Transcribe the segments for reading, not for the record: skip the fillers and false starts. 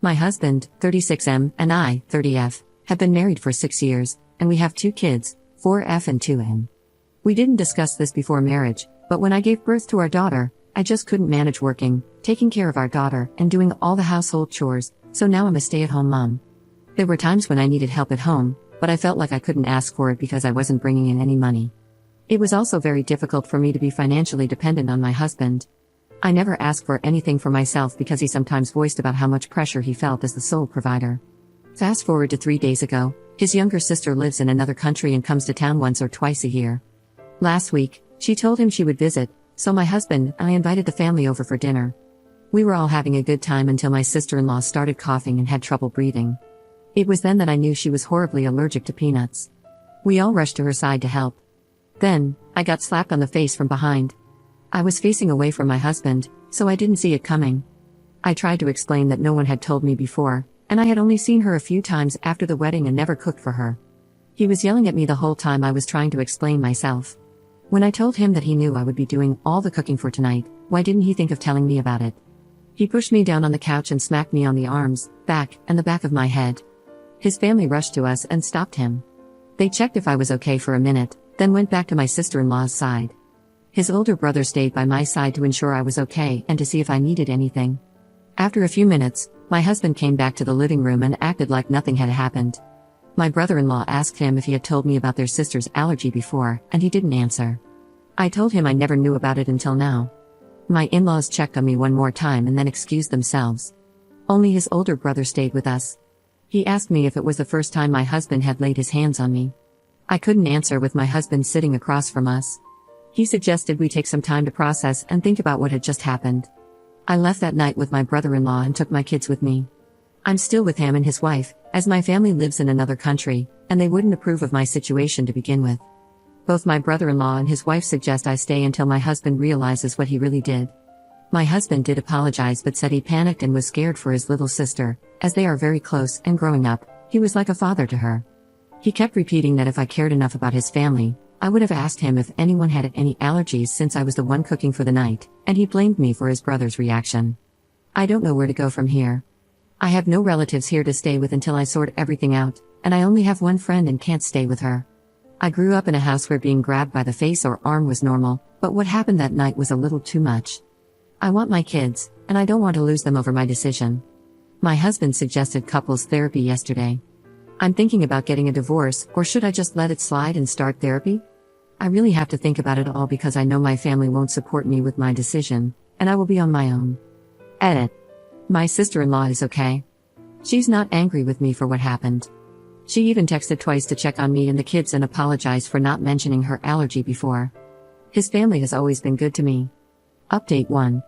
My husband, 36M, and I, 30F, have been married for 6 years, and we have 2 kids, 4F and 2M. We didn't discuss this before marriage, but when I gave birth to our daughter, I just couldn't manage working, taking care of our daughter, and doing all the household chores, so now I'm a stay-at-home mom. There were times when I needed help at home, but I felt like I couldn't ask for it because I wasn't bringing in any money. It was also very difficult for me to be financially dependent on my husband. I never asked for anything for myself because he sometimes voiced about how much pressure he felt as the sole provider. Fast forward to 3 days ago, his younger sister lives in another country and comes to town once or twice a year. Last week, she told him she would visit, so my husband and I invited the family over for dinner. We were all having a good time until my sister-in-law started coughing and had trouble breathing. It was then that I knew she was horribly allergic to peanuts. We all rushed to her side to help. Then, I got slapped on the face from behind. I was facing away from my husband, so I didn't see it coming. I tried to explain that no one had told me before, and I had only seen her a few times after the wedding and never cooked for her. He was yelling at me the whole time I was trying to explain myself. When I told him that he knew I would be doing all the cooking for tonight, why didn't he think of telling me about it? He pushed me down on the couch and smacked me on the arms, back, and the back of my head. His family rushed to us and stopped him. They checked if I was okay for a minute, then went back to my sister-in-law's side. His older brother stayed by my side to ensure I was okay and to see if I needed anything. After a few minutes, my husband came back to the living room and acted like nothing had happened. My brother-in-law asked him if he had told me about their sister's allergy before, and he didn't answer. I told him I never knew about it until now. My in-laws checked on me one more time and then excused themselves. Only his older brother stayed with us. He asked me if it was the first time my husband had laid his hands on me. I couldn't answer with my husband sitting across from us. He suggested we take some time to process and think about what had just happened. I left that night with my brother-in-law and took my kids with me. I'm still with him and his wife, as my family lives in another country, and they wouldn't approve of my situation to begin with. Both my brother-in-law and his wife suggest I stay until my husband realizes what he really did. My husband did apologize but said he panicked and was scared for his little sister, as they are very close and growing up, he was like a father to her. He kept repeating that if I cared enough about his family, I would have asked him if anyone had any allergies since I was the one cooking for the night, and he blamed me for his brother's reaction. I don't know where to go from here. I have no relatives here to stay with until I sort everything out, and I only have one friend and can't stay with her. I grew up in a house where being grabbed by the face or arm was normal, but what happened that night was a little too much. I want my kids, and I don't want to lose them over my decision. My husband suggested couples therapy yesterday. I'm thinking about getting a divorce, or should I just let it slide and start therapy? I really have to think about it all because I know my family won't support me with my decision, and I will be on my own. Edit. My sister-in-law is okay. She's not angry with me for what happened. She even texted twice to check on me and the kids and apologized for not mentioning her allergy before. His family has always been good to me. Update 1.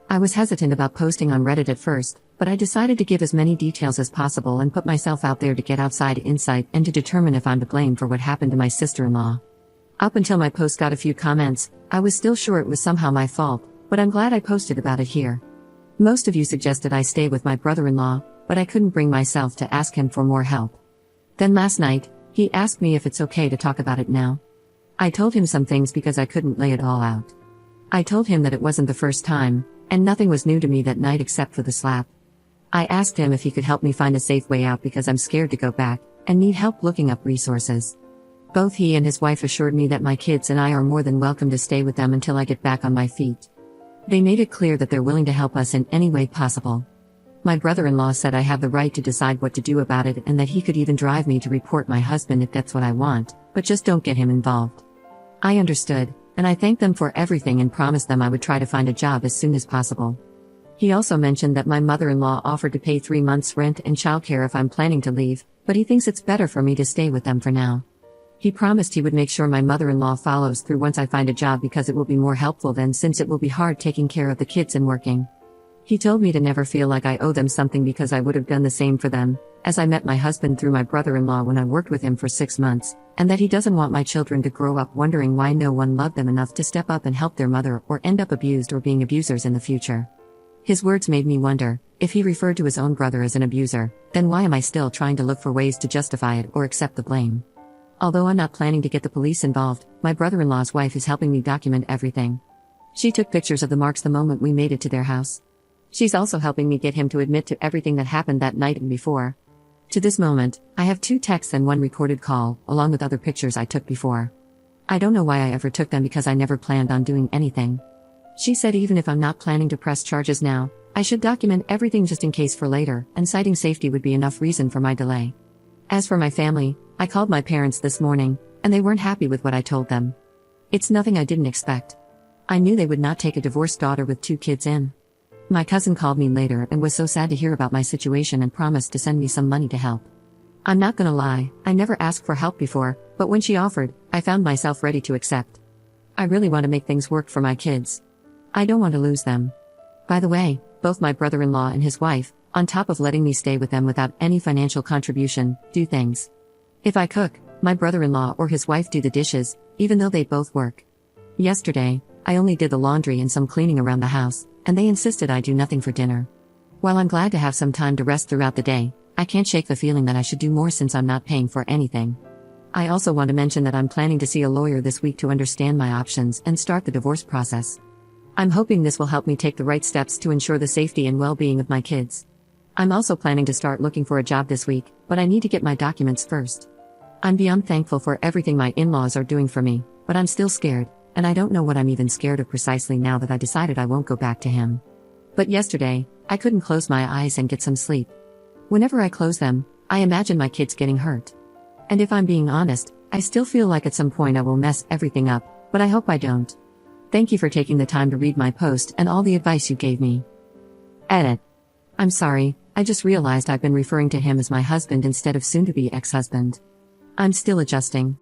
I was hesitant about posting on Reddit at first, but I decided to give as many details as possible and put myself out there to get outside insight and to determine if I'm to blame for what happened to my sister-in-law. Up until my post got a few comments, I was still sure it was somehow my fault, but I'm glad I posted about it here. Most of you suggested I stay with my brother-in-law, but I couldn't bring myself to ask him for more help. Then last night, he asked me if it's okay to talk about it now. I told him some things because I couldn't lay it all out. I told him that it wasn't the first time, and nothing was new to me that night except for the slap. I asked him if he could help me find a safe way out because I'm scared to go back, and need help looking up resources. Both he and his wife assured me that my kids and I are more than welcome to stay with them until I get back on my feet. They made it clear that they're willing to help us in any way possible. My brother-in-law said I have the right to decide what to do about it and that he could even drive me to report my husband if that's what I want, but just don't get him involved. I understood, and I thanked them for everything and promised them I would try to find a job as soon as possible. He also mentioned that my mother-in-law offered to pay 3 months' rent and childcare if I'm planning to leave, but he thinks it's better for me to stay with them for now. He promised he would make sure my mother-in-law follows through once I find a job because it will be more helpful then since it will be hard taking care of the kids and working. He told me to never feel like I owe them something because I would have done the same for them, as I met my husband through my brother-in-law when I worked with him for 6 months, and that he doesn't want my children to grow up wondering why no one loved them enough to step up and help their mother or end up abused or being abusers in the future. His words made me wonder, if he referred to his own brother as an abuser, then why am I still trying to look for ways to justify it or accept the blame? Although I'm not planning to get the police involved, my brother-in-law's wife is helping me document everything. She took pictures of the marks the moment we made it to their house. She's also helping me get him to admit to everything that happened that night and before. To this moment, I have 2 texts and 1 recorded call, along with other pictures I took before. I don't know why I ever took them because I never planned on doing anything. She said even if I'm not planning to press charges now, I should document everything just in case for later, and citing safety would be enough reason for my delay. As for my family, I called my parents this morning, and they weren't happy with what I told them. It's nothing I didn't expect. I knew they would not take a divorced daughter with 2 kids in. My cousin called me later and was so sad to hear about my situation and promised to send me some money to help. I'm not gonna lie, I never asked for help before, but when she offered, I found myself ready to accept. I really want to make things work for my kids. I don't want to lose them. By the way, both my brother-in-law and his wife, on top of letting me stay with them without any financial contribution, do things. If I cook, my brother-in-law or his wife do the dishes, even though they both work. Yesterday, I only did the laundry and some cleaning around the house, and they insisted I do nothing for dinner. While I'm glad to have some time to rest throughout the day, I can't shake the feeling that I should do more since I'm not paying for anything. I also want to mention that I'm planning to see a lawyer this week to understand my options and start the divorce process. I'm hoping this will help me take the right steps to ensure the safety and well-being of my kids. I'm also planning to start looking for a job this week, but I need to get my documents first. I'm beyond thankful for everything my in-laws are doing for me, but I'm still scared, and I don't know what I'm even scared of precisely now that I decided I won't go back to him. But yesterday, I couldn't close my eyes and get some sleep. Whenever I close them, I imagine my kids getting hurt. And if I'm being honest, I still feel like at some point I will mess everything up, but I hope I don't. Thank you for taking the time to read my post and all the advice you gave me. Edit. I'm sorry, I just realized I've been referring to him as my husband instead of soon-to-be ex-husband. I'm still adjusting.